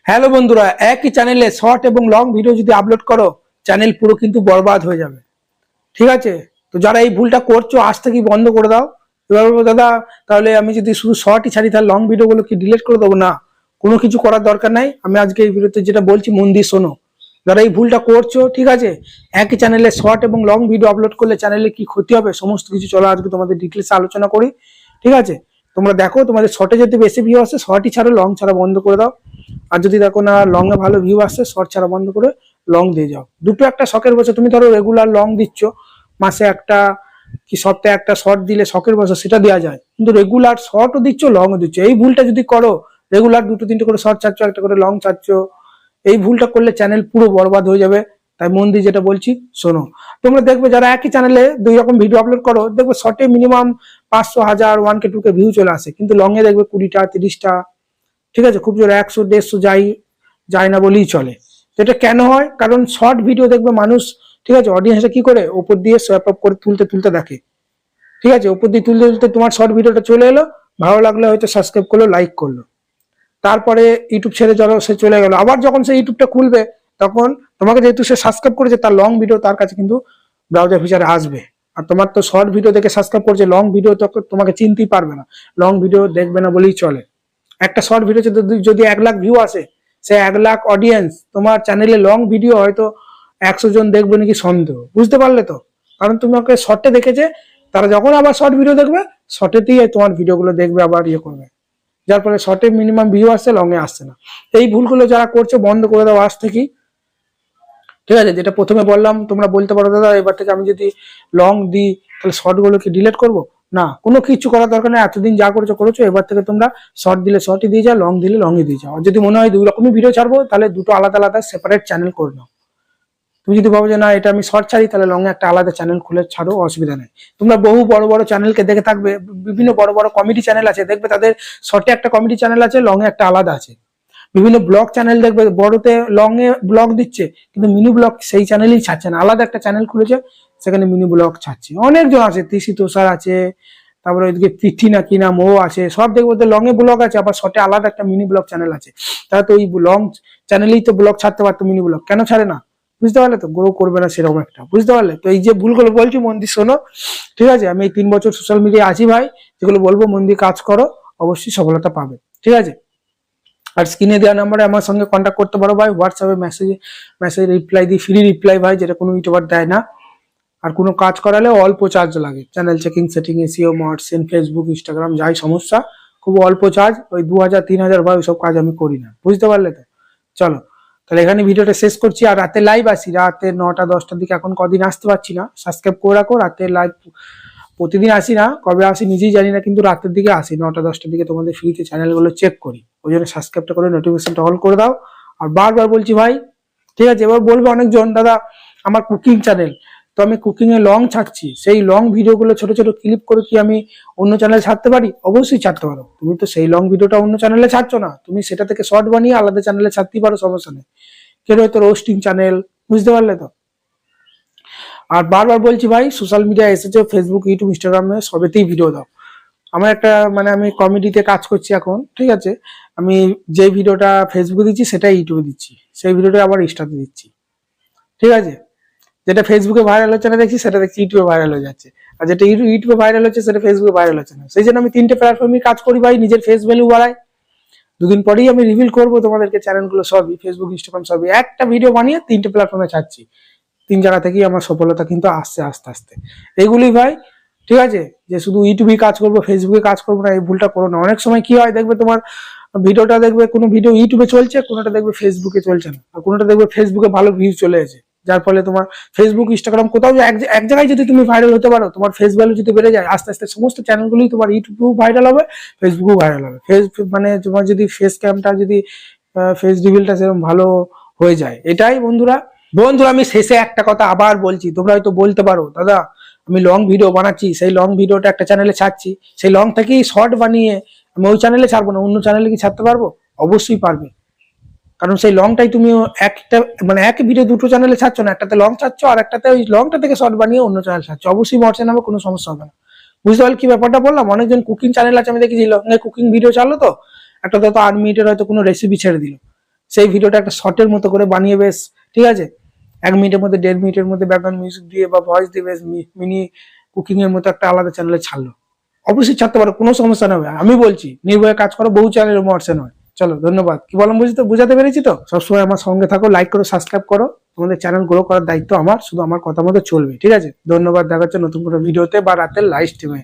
Hello বন্ধুরা, একই চ্যানেলে শর্ট এবং লং ভিডিও যদি আপলোড করো, চ্যানেল পুরো কিন্তু বরবাদ হয়ে যাবে। ঠিক আছে? তো যারা এই ভুলটা করছো আজ থেকেই বন্ধ করে দাও। এবার বলবো, দাদা তাহলে আমি যদি শুধু শর্টই ছাড়ি তাহলে লং ভিডিওগুলো কি ডিলিট করে দেবো? না, কোনো কিছু করার দরকার নাই। আমি আজকে এই ভিডিওতে যেটা বলছি মন দিয়ে শোনো। যারা এই ভুলটা করছো, ঠিক আছে, একই চ্যানেলে শর্ট এবং লং ভিডিও আপলোড করলে চ্যানেলে কি ক্ষতি হবে সমস্ত কিছু চলো আজকে তোমাদের ডিটেলস আলোচনা করি। ঠিক আছে? তোমরা দেখো, তোমাদের শর্টে যদি বেশি ভিউ আসে শর্টই ছাড়ো, লং ছাড়া বন্ধ করে দাও। আর যদি দেখো না লং এ ভালো ভিউ আসছে, শর্ট ছাড়া বন্ধ করে লং দিয়ে যাও। দুটো একটা শখের বছর, তুমি ধরো রেগুলার লং দিচ্ছ, মাসে একটা কি সপ্তাহে একটা শর্ট দিলে শখের বছর সেটা দেওয়া যায়, কিন্তু রেগুলার শর্টও দিচ্ছ লংও দিচ্ছ। এই ভুলটা যদি করো, রেগুলার দুটো তিনটে করে শর্ট ছাড়ছো, একটা করে লং ছাড়ছো, এই ভুলটা করলে চ্যানেল পুরো বরবাদ হয়ে যাবে। তাই মন দিয়ে যেটা বলছি শোনো। তোমরা দেখবে যারা একই চ্যানেলে দুই রকম ভিডিও আপলোড করো, দেখবে শর্টে মিনিমাম 500, 1000, 1K 2K ভিউ চলে আসে, কিন্তু লং এ দেখবে 20টা 30টা। ঠিক আছে? খুব জোরে 100 150 যায় না বলেই চলে। তো এটা কেন হয়? কারণ শর্ট ভিডিও দেখবে মানুষ, ঠিক আছে, অডিয়েন্সটা কি করে ওপর দিয়ে সোয়াইপ আপ করে তুলতে তুলতে দেখে। ঠিক আছে? ওপর দিয়ে তুলতে তুলতে তোমার শর্ট ভিডিওটা চলে এলো, ভালো লাগলে হয়তো সাবস্ক্রাইব করলো, লাইক করলো, তারপরে ইউটিউব ছেড়ে চলো সে চলে গেল। আবার যখন সে ইউটিউবটা খুলবে তখন তোমাকে যেহেতু সে সাবস্ক্রাইব করেছে, তার লং ভিডিও তার কাছে কিন্তু ব্রাউজার ফিচারে আসবে। আর তোমার তো শর্ট ভিডিও দেখে সাবস্ক্রাইব করছে, লং ভিডিও তো তোমাকে চিনতেই পারবে না, লং ভিডিও দেখবে না বলেই চলে। একটা শর্ট ভিডিও যদি 1 লাখ ভিউ আসে, সে 1 লাখ অডিয়েন্স তোমার চ্যানেলে লং ভিডিও হয়তো 100 জন দেখবে নাকি সন্দেহ। বুঝতে পারলে তো? কারণ তুমি ওকে শর্টে দেখেছে, তারা যখন আবার শর্ট ভিডিও দেখবে শর্টেতেই তোমার ভিডিওগুলো দেখবে, আবার ইয়ে করবে, যার ফলে শর্টে মিনিমাম ভিউ আসছে, লং এ আসছে না। এই ভুলগুলো যারা করছে বন্ধ করে দাও আজ থেকেই। ঠিক আছে? যেটা প্রথমে বললাম, তোমরা বলতে পারো দাদা এবার থেকে আমি যদি লং দিই তাহলে শর্ট গুলোকে ডিলিট করবো? না, কোনো কিছু করার দরকার নেই। এতদিন যা করেছো করেছো, এবার থেকে তোমরা শর্ট দিলে শর্টই দিয়ে যাও, লং দিলে লংই দিয়ে যাও। আর যদি মনে হয় দুই রকমই ভিডিও ছাড়বো, তাহলে দুটো আলাদা আলাদা সেপারেট চ্যানেল করে নাও। তুমি যদি ভাবো যে না এটা আমি শর্ট ছাড়ি, তাহলে লং এ একটা আলাদা চ্যানেল খুলে ছাড়ো, অসুবিধা নেই। তোমরা বহু বড় বড় চ্যানেলকে দেখে থাকবে, বিভিন্ন বড় বড় কমেডি চ্যানেল আছে, দেখবে তাদের শর্টে একটা কমেডি চ্যানেল আছে, লং এ একটা আলাদা আছে। বিভিন্ন ব্লগ চ্যানেল দেখবে বড়তে লং এ ব্লগ দিচ্ছে, কিন্তু মিনি ব্লগ সেই চ্যানেলই ছাড়ছে না, আলাদা একটা চ্যানেল খুলেছে, সেখানে মিনি ব্লগ ছাড়ছে। অনেকজন আছে, তিসি তোষার আছে, তারপরে ওইদিকে পৃথ্বী না কি নাম ও আছে, সব দেখবো লং এ ব্লগ আছে, আবার শর্টে আলাদা একটা মিনি ব্লগ চ্যানেল আছে। তারা তো ওই লং চ্যানেলেই তো ব্লগ ছাড়তে পারতো, মিনি ব্লগ কেন ছাড়ে না? বুঝতে পারলে তো? গ্রো করবে না সেরকম একটা। বুঝতে পারলে তো? এই যে ভুলগুলো বলছি মন দিয়ে শোনো। ঠিক আছে? আমি এই 3 বছর সোশ্যাল মিডিয়ায় আছি ভাই, যেগুলো বলবো মন দিয়ে কাজ করো, অবশ্যই সফলতা পাবে। ঠিক আছে? আর স্ক্রিনে দেওয়া নাম্বারে আমার সঙ্গে কন্ট্যাক্ট করতে পারো ভাই, হোয়াটসঅ্যাপে মেসেজ রিপ্লাই দিই, ফ্রি রিপ্লাই ভাই, যেটা কোনো ইউটিউবার দেয় না। আর কোনো কাজ করালে অল্প চার্জ লাগে, চ্যানেল চেকিং, সেটিং, এসইও, মডসেন, ফেসবুক, ইনস্টাগ্রাম, যাই সমস্যা, খুব অল্প চার্জ, ওই 2000 3000 ভাই, ওইসব কাজ আমি করি না। বুঝতে পারলে তো? চলো তাহলে এখানে ভিডিওটা শেষ করছি। আর রাতে লাইভ আসি, রাতে 9টা 10টার দিকে, এখন কদিন আসতে পারছি না, সাবস্ক্রাইব করে রাখো। রাতে লাইভ প্রতিদিন আসি না, কবে আসি নিজেই জানি না, কিন্তু রাতের দিকে আসি, 9টা 10টার দিকে তোমাদের ফ্রিতে চ্যানেলগুলো চেক করি। ওই জন্য সাবস্ক্রাইবটা করে নোটিফিকেশনটা অল করে দাও। আর বারবার বলছি ভাই, ঠিক আছে? এবার বলবে অনেকজন, দাদা আমার কুকিং চ্যানেল, তো আমি কুকিং এ লং ছাড়ছি, সেই লং ভিডিওগুলো ছোট ছোট ক্লিপ করে কি আমি অন্য চ্যানেলে ছাড়তে পারি? অবশ্যই ছাড়তে পারো। তুমি তো সেই লং ভিডিওটা অন্য চ্যানেলে ছাড়ছো না, তুমি সেটা থেকে শর্ট বানিয়ে আলাদা চ্যানেলে ছাড়তেই পারো, সমস্যা নেই। কেন হয়তো রোস্টিং চ্যানেল। বুঝতে পারলে তো? আর বারবার বলছি ভাই, সোশ্যাল মিডিয়া এসেছে, ফেসবুক, ইউটিউব, ইনস্টাগ্রামে সবেতেই ভিডিও দাও। আমার একটা মানে আমি কমেডিতে কাজ করছি এখন, ঠিক আছে? আমি যে ভিডিওটা ফেসবুকে দিচ্ছি সেটাই ইউটিউবে দিচ্ছি, সেই ভিডিওটা আবার ইনস্টাতে দিচ্ছি। ঠিক আছে? যেটা ফেসবুকে ভাইরাল হচ্ছে না দেখছি, সেটা দেখছি ইউটিউবে ভাইরাল হয়ে যাচ্ছে। আর যেটা ইউটিউবে ভাইরাল হচ্ছে সেটা ফেসবুকে ভাইরাল হচ্ছে না। সেই জন্য আমি 3টে প্ল্যাটফর্মে কাজ করি ভাই, নিজের ফেস ভ্যালু বাড়াই। দুদিন পরেই আমি রিভিল করবো তোমাদেরকে চ্যানেলগুলো সবই, ফেসবুক, ইনস্টাগ্রাম সবই। একটা ভিডিও বানিয়ে 3টে প্ল্যাটফর্মে ছাড়ছি। 3 জায়গা থেকেই আমার সফলতা কিন্তু আসছে আস্তে আস্তে। এগুলি ভাই, ঠিক আছে? যে শুধু ইউটিউবে কাজ করবো, ফেসবুকে কাজ করবো না, এই ভুলটা করো না। অনেক সময় কি হয় দেখবে, তোমার ভিডিওটা দেখবে, কোনো ভিডিও ইউটিউবে চলছে, কোনোটা দেখবে ফেসবুকে চলছে না, আর কোনোটা দেখবে ফেসবুকে ভালো ভিউ চলে এসেছে, যার ফলে তোমার ফেসবুক, ইনস্টাগ্রাম কোথাও এক জায়গায় যদি তুমি ভাইরাল হতে পারো, তোমার ফেস ভ্যালু যদি বেড়ে যায়, আস্তে আস্তে সমস্ত চ্যানেলগুলোই তোমার ইউটিউবেও ভাইরাল হবে, ফেসবুকেও ভাইরাল হবে। মানে তোমার যদি ফেস ক্যামটা যদি ফেস রিভিলটা সেরকম ভালো হয়ে যায়, এটাই বন্ধুরা। বন্ধুরা আমি শেষে একটা কথা আবার বলছি, তোমরা হয়তো বলতে পারো দাদা আমি লং ভিডিও বানাচ্ছি, সেই লং ভিডিওটা একটা চ্যানেলে ছাড়ছি, সেই লং থেকেই শর্ট বানিয়ে আমি ওই চ্যানেলে ছাড়বো না, অন্য চ্যানেলে কি ছাড়তে পারবো? অবশ্যই পারবে। কারণ সেই লংটাই তুমি একটা মানে এক ভিডিও দুটো চ্যানেলে ছাড়ছো না, একটাতে লং ছাড়ছো আর একটাতে ওই লংটা থেকে শর্ট বানিয়ে অন্য চ্যানেল ছাড়ছো, অবশ্যই মর্চে নামে, কোনো সমস্যা হবে না। বুঝতে পারলে কি ব্যাপারটা বললাম? অনেকজন কুকিং চ্যানেল আছে, আমি দেখেছি লং এ কুকিং ভিডিও চালো, তো একটা তো 8 মিনিটের হয়তো কোনো রেসিপি ছেড়ে দিল, সেই ভিডিওটা একটা শর্টের মতো করে বানিয়ে বেশ, ঠিক আছে, 1 মিনিটের মধ্যে 1.5 মিনিটের মধ্যে ব্যাকগ্রাউন্ড মিউজিক দিয়ে বা ভয়েস দিয়ে বেশ মিনি কুকিং এর মতো একটা আলাদা চ্যানেলে ছাড়লো, অবশ্যই ছাড়তে পারো, কোনো সমস্যা নেই। আমি বলছি নির্ভয়ে কাজ করো, বহু চ্যানেল মর্সে নয়। চলো, ধন্যবাদ। কি বললাম বুঝাতে পেরেছি তো? সবসময় আমার সঙ্গে থাকো, লাইক করো, সাবস্ক্রাইব করো। তোমাদের চ্যানেল গ্রো করার দায়িত্ব আমার, শুধু আমার কথা মতো চলবে, ঠিক আছে? ধন্যবাদ, দেখা হচ্ছে নতুন কোনো ভিডিওতে বা রাতের লাইভ স্ট্রিমে।